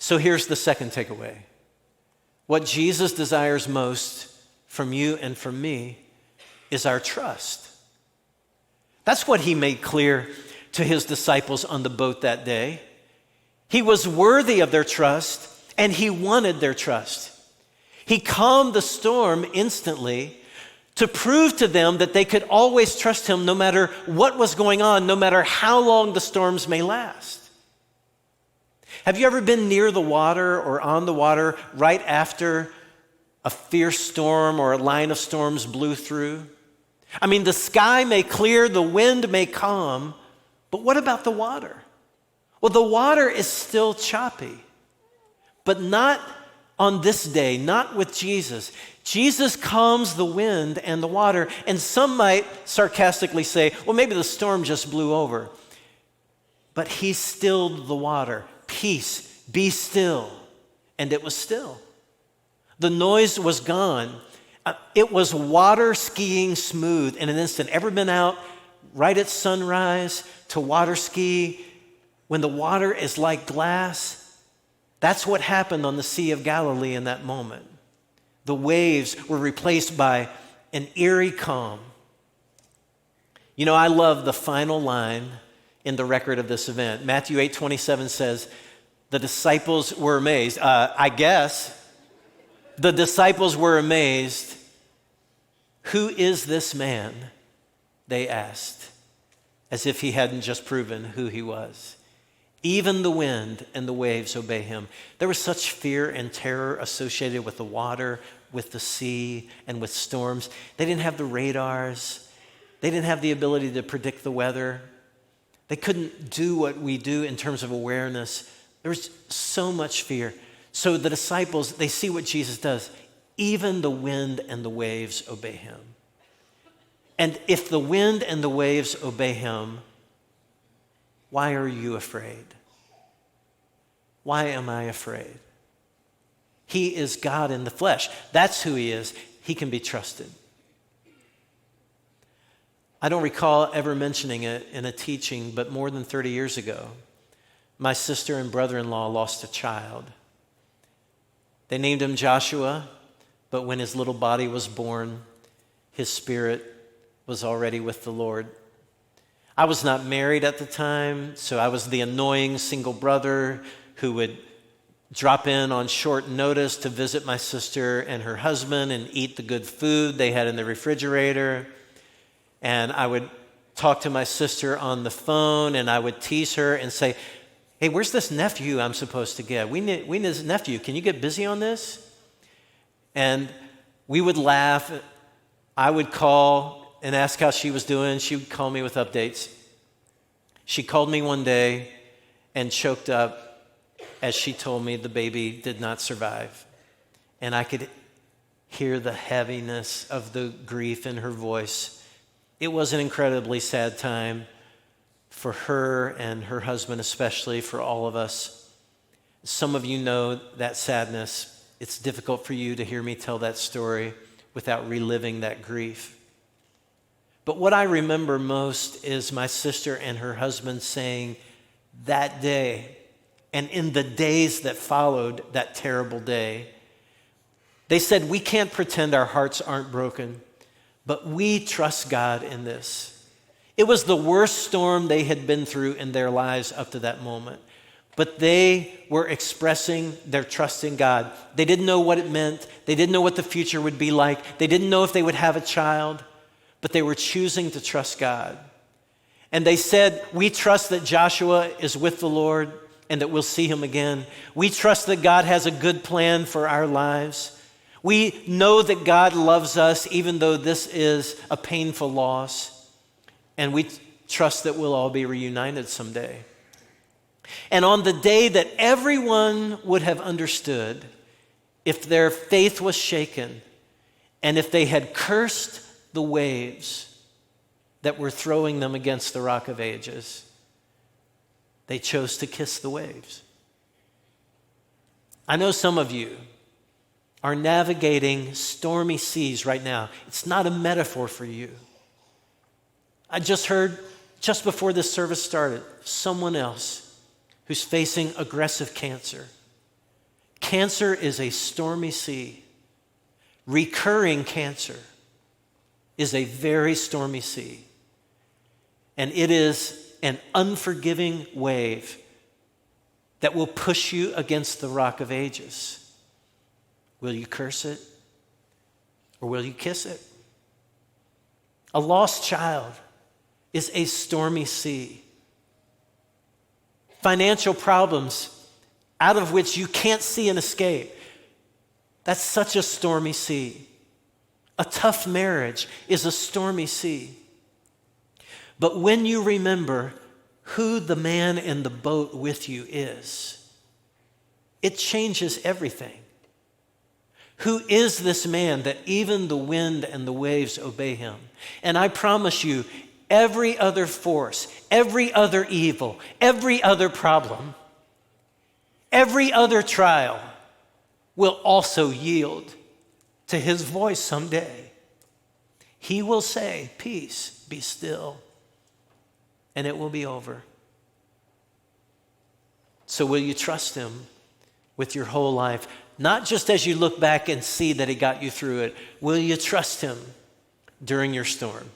So here's the second takeaway. What Jesus desires most from you and from me is our trust. That's what he made clear to his disciples on the boat that day. He was worthy of their trust, and he wanted their trust. He calmed the storm instantly to prove to them that they could always trust him no matter what was going on, no matter how long the storms may last. Have you ever been near the water or on the water right after a fierce storm or a line of storms blew through? I mean, the sky may clear, the wind may calm, but what about the water? Well, the water is still choppy, but not on this day, not with Jesus. Jesus calms the wind and the water, and some might sarcastically say, well, maybe the storm just blew over. But he stilled the water. Peace, be still. And it was still. The noise was gone. It was water skiing smooth in an instant. Ever been out right at sunrise to water ski when the water is like glass? That's what happened on the Sea of Galilee in that moment. The waves were replaced by an eerie calm. You know, I love the final line in the record of this event. Matthew 8:27 says, the disciples were amazed. The disciples were amazed. Who is this man? They asked, as if he hadn't just proven who he was. Even the wind and the waves obey him. There was such fear and terror associated with the water, with the sea, and with storms. They didn't have the radars. They didn't have the ability to predict the weather. They couldn't do what we do in terms of awareness. There was so much fear. So the disciples, they see what Jesus does. Even the wind and the waves obey him. And if the wind and the waves obey him, why are you afraid? Why am I afraid? He is God in the flesh. That's who he is. He can be trusted. I don't recall ever mentioning it in a teaching, but more than 30 years ago, my sister and brother-in-law lost a child. They named him Joshua, but when his little body was born, his spirit was already with the Lord. I was not married at the time, so I was the annoying single brother who would drop in on short notice to visit my sister and her husband and eat the good food they had in the refrigerator. And I would talk to my sister on the phone, and I would tease her and say, hey, where's this nephew I'm supposed to get? We need this nephew. Can you get busy on this? And we would laugh. I would call and ask how she was doing. She would call me with updates. She called me one day and choked up as she told me the baby did not survive. And I could hear the heaviness of the grief in her voice. It was an incredibly sad time for her and her husband, especially for all of us. Some of you know that sadness. It's difficult for you to hear me tell that story without reliving that grief. But what I remember most is my sister and her husband saying that day, and in the days that followed that terrible day, they said, we can't pretend our hearts aren't broken, but we trust God in this. It was the worst storm they had been through in their lives up to that moment. But they were expressing their trust in God. They didn't know what it meant. They didn't know what the future would be like. They didn't know if they would have a child, but they were choosing to trust God. And they said, we trust that Joshua is with the Lord and that we'll see him again. We trust that God has a good plan for our lives. We know that God loves us even though this is a painful loss. And we trust that we'll all be reunited someday. And on the day that everyone would have understood if their faith was shaken and if they had cursed the waves that were throwing them against the Rock of Ages, they chose to kiss the waves. I know some of you are navigating stormy seas right now. It's not a metaphor for you. I just heard, just before this service started, someone else who's facing aggressive cancer. Cancer is a stormy sea. Recurring cancer is a very stormy sea. And it is an unforgiving wave that will push you against the rock of ages. Will you curse it or will you kiss it? A lost child is a stormy sea. Financial problems out of which you can't see an escape. That's such a stormy sea. A tough marriage is a stormy sea. But when you remember who the man in the boat with you is, it changes everything. Who is this man that even the wind and the waves obey him? And I promise you, every other force, every other evil, every other problem, every other trial will also yield to his voice someday. He will say, "Peace, be still," and it will be over. So will you trust him with your whole life? Not just as you look back and see that he got you through it. Will you trust him during your storm?